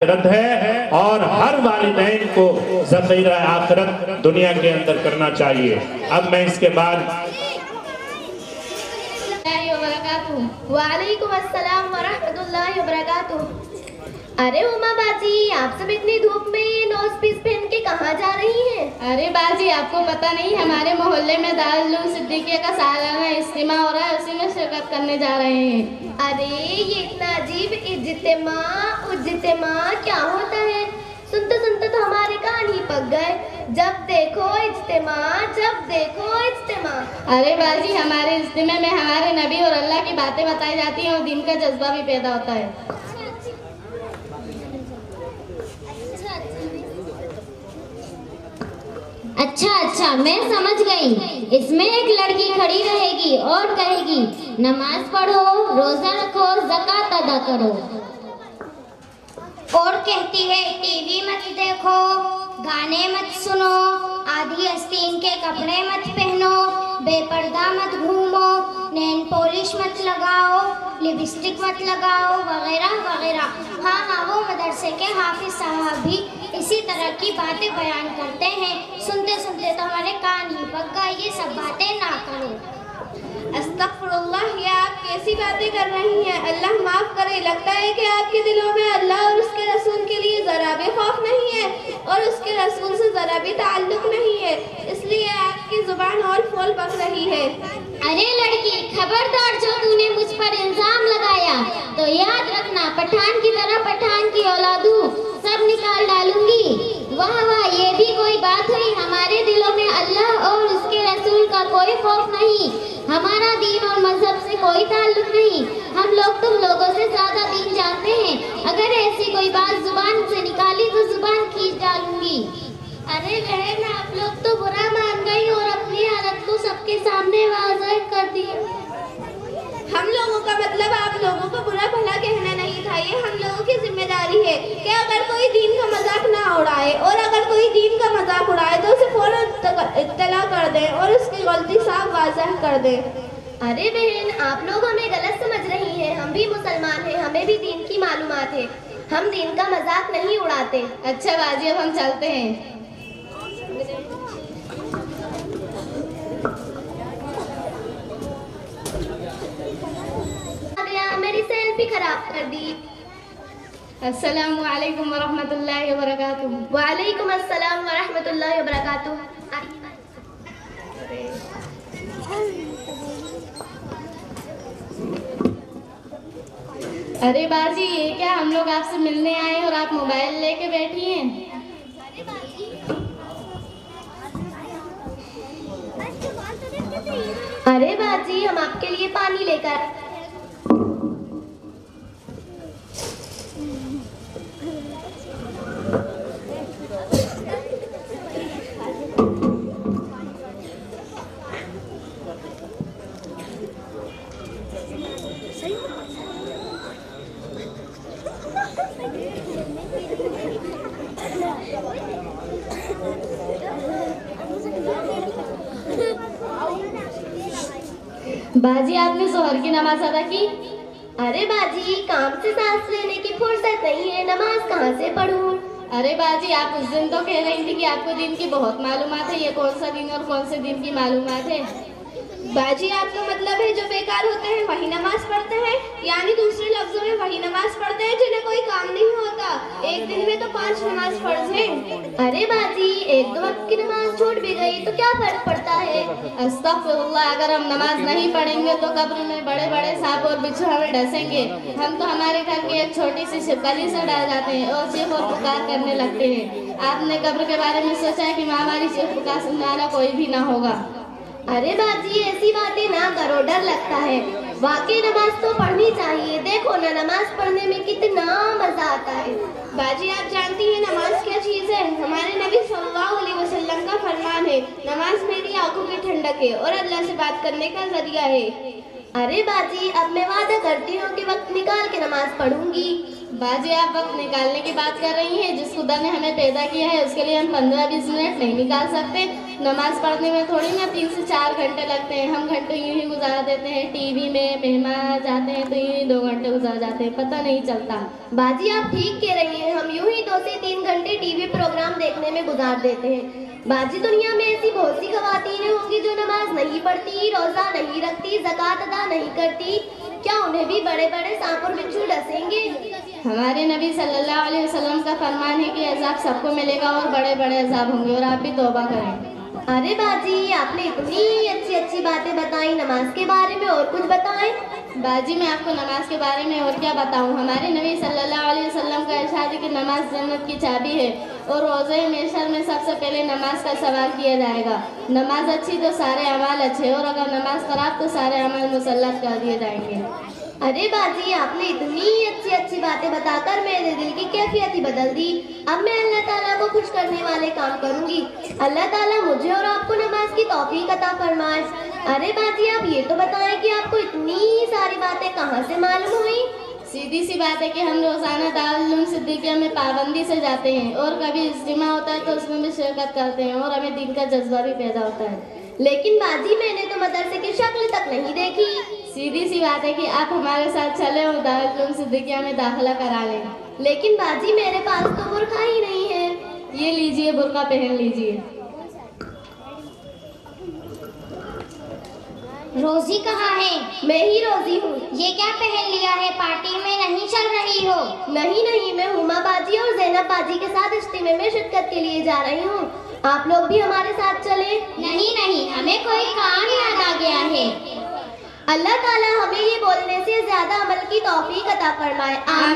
रद्द है और हर वालिदैन को ज़ख़ीरा आखिरत दुनिया के अंदर करना चाहिए। अब मैं इसके बाद वालेकुम अस्सलाम व रहमतुल्लाहि व बरकातुहू। अरे उमा बाजी, आप सब इतनी धूप में नोज पीस पहन के कहाँ जा रही हैं? अरे बाजी, आपको पता नहीं, हमारे मोहल्ले में दारुल उलूम सिद्दीकिया का सालाना इज्तिमा हो रहा है, उसी में शिरकत करने जा रहे हैं। अरे ये इतना अजीब इज्तिमा क्या होता है? सुनते सुनते तो हमारे कान ही पक गए। जब देखो इज्तिमा। अरे बाजी, हमारे इज्तिमा में हमारे नबी और अल्लाह की बातें बताई जाती हैं और दिन का जज्बा भी पैदा होता है। अच्छा, मैं समझ गई। इसमें एक लड़की खड़ी रहेगी और कहेगी, नमाज पढ़ो, रोजा रखो, ज़कात अदा करो। और कहती है, टीवी मत देखो, गाने मत सुनो, आधी आस्तीन के कपड़े मत पहनो, बेपर्दा मत घूमो, नेल पॉलिश मत लगाओ, लिपस्टिक मत लगाओ, वगैरह वगैरह। हाँ, वो मदरसे के हाफिज साहब भी इसी तरह की बातें बयान करते हैं। सुनते सुनते तो हमारे कान ही पक गए। ये सब बातें ना करो। अस्तगफिरुल्लाह, ये आप कैसी बातें कर रही हैं? अल्लाह माफ़ करे। लगता है कि आपके दिलों में अल्लाह और उसके रसूल के लिए ज़रा भी खौफ नहीं है और उसके रसूल से ज़रा भी ताल्लुक़ नहीं है, इसलिए आपकी ज़ुबान और फूल पक रही है। अरे लड़की, खबरदार, जो तूने मुझ पर इल्ज़ाम लगाया तो याद रखना, पठान की तरह पठान की औलादू सब निकाल डालूंगी। वाह वाह, ये भी कोई बात हुई। हमारे दिलों में अल्लाह और उसके रसूल का कोई खौफ नहीं, हमारा दीन और मजहब से कोई ताल्लुक नहीं। हम लोग तुम लोगों से ज्यादा दीन जानते हैं। अगर ऐसी कोई बात जुबान से निकाली तो जुबान खींच डालूंगी। अरे बहन, आप लोग तो बुरा मान गई और अपनी हालत को सबके सामने वाज़ह कर दी। हम लोगों का मतलब आप लोगों को बुरा भला कहना नहीं था। ये हम लोगों की जिम्मेदारी है कि अगर कोई दीन का मजाक ना उड़ाए, और अगर कोई दीन का मजाक उड़ाए तो उसे फौरन इत्तला कर दें और उसकी गलती साफ वाज़ह कर दें। अरे बहन, आप लोग हमें गलत समझ रही हैं। हम भी मुसलमान हैं, हमें भी दीन की मालूमात है। हम दीन का मजाक नहीं उड़ाते। अच्छा बाजी, अब हम चलते हैं। मेरी सेल्फी खराब कर दी। अस्सलामु अलैकुम वरहमतुल्लाहि वबरकातुहू। वालेकुम अस्सलाम वरहमतुल्लाहि वबरकातुहू। अरे बाजी, ये क्या, हम लोग आपसे मिलने आए और आप मोबाइल लेके बैठी हैं? अरे बाजी, हम आपके लिए पानी लेकर। बाजी, आपने जोहर की नमाज अदा की? अरे बाजी, काम से सांस लेने की फुर्सत नहीं है, नमाज कहाँ से पढ़ूं? अरे बाजी, आप उस दिन तो कह रही थी कि आपको दिन की बहुत मालूमात है। ये कौन सा दिन और कौन से दिन की मालूमात है? बाजी, आपका मतलब है जो बेकार होते हैं वही नमाज पढ़ते हैं, यानी दूसरे लफ्जों में वही नमाज पढ़ते हैं जिन्हें कोई काम नहीं होता। एक दिन में तो 5 नमाज फर्ज हैं। अरे बाजी, एक दो वक्त की नमाज छूट भी गई तो क्या फर्क पड़ता है? अस्तगफिरुल्लाह, अगर हम नमाज नहीं पढ़ेंगे तो कब्र में बड़े बड़े सांप और बिच्छू हमें डसेंगे। हम तो हमारे घर की एक छोटी सी छिपकली से डर जाते हैं और चीख और पुकार करने लगते हैं। आपने कब्र के बारे में सोचा है कि हमारी चीख पुकार सुनने वाला कोई भी ना होगा? अरे बाजी, ऐसी बातें ना करो, डर लगता है। वाकई नमाज तो पढ़नी चाहिए। देखो ना, नमाज पढ़ने में कितना मजा आता है। बाजी, आप जानती हैं नमाज क्या चीज़ है? हमारे नबी सल्लल्लाहु अलैहि वसल्लम का फरमान है, नमाज मेरी आंखों की ठंडक है और अल्लाह से बात करने का जरिया है। अरे बाजी, अब मैं वादा करती हूँ कि वक्त निकाल के नमाज पढ़ूंगी। बाजी आप वक्त निकालने की बात कर रही हैं। जिस खुदा ने हमें पैदा किया है उसके लिए हम 15-20 मिनट नहीं निकाल सकते। नमाज पढ़ने में थोड़ी ना 3 से 4 घंटे लगते हैं। हम घंटे यूं ही गुजार देते हैं। टीवी में मेहमान आ जाते हैं तो यूं ही 2 घंटे गुजार जाते हैं, पता नहीं चलता। बाजी आप ठीक कह रही हैं, हम यूं ही 2 से 3 घंटे टीवी प्रोग्राम देखने में गुजार देते हैं। बाजी दुनिया में ऐसी बहुत सी खवातीनें होंगी जो नमाज नहीं पढ़ती, रोजा नहीं रखती, ज़कात अदा नहीं करती। क्या उन्हें भी बड़े बड़े सांप और बिच्छू डसेंगे? हमारे नबी सल्लल्लाहु अलैहि वसल्लम का फरमान है कि अजाब सबको मिलेगा और बड़े बड़े अजाब होंगे, और आप भी तौबा करें। अरे बाजी आपने इतनी अच्छी अच्छी बातें बताई, नमाज के बारे में और कुछ बताएं। बाजी मैं आपको नमाज के बारे में और क्या बताऊं। हमारे नबी सल्लल्लाहु अलैहि वसल्लम का इरशाद है कि नमाज जन्नत की चाबी है, और रोज़े महशर में सबसे पहले नमाज का सवाल किया जाएगा। नमाज अच्छी तो सारे अमाल अच्छे, और अगर नमाज खराब तो सारे अमाल मुसल्लत कर दिए जाएंगे। अरे बाजी आपने इतनी अच्छी अच्छी बातें बताकर मेरे दिल की कैफियत ही बदल दी। अब मैं अल्लाह ताला को खुश करने वाले काम करूंगी। अल्लाह ताला मुझे और आपको नमाज की तौफीक अता फरमाए। अरे बाजी आप ये तो बताएं कि आपको इतनी सारी बातें कहाँ से मालूम हुई? सीधी सी बात है कि हम रोज़ाना दारुल उलूम सिद्दीकिया में पाबंदी से जाते हैं, और कभी इज्तिमा होता है तो उसमें भी शिरकत करते हैं, और हमें दिन का जज्बा भी पैदा होता है। लेकिन बाजी मैंने तो मदरसे की शक्ल तक नहीं देखी। सीधी सी बात है कि आप हमारे साथ चले और दारुल उलूम सिद्दीकिया में दाखिला करा लें। लेकिन बाजी मेरे पास तो बुर्का ही नहीं है। ये लीजिए, बुर्का पहन लीजिए। रोजी कहाँ है? मैं ही रोजी हूँ। ये क्या पहन लिया है? पार्टी में नहीं चल रही हो? नहीं नहीं, मैं हुमा बाजी और जैनब बाजी के साथ इज्तिमा में शिरकत के लिए जा रही हूँ। आप लोग भी हमारे साथ चले। नहीं नहीं, हमें कोई काम याद आ गया है। अल्लाह ताला हमें ये बोलने से ज्यादा अमल की तौफीक अता फरमाए। आमीन।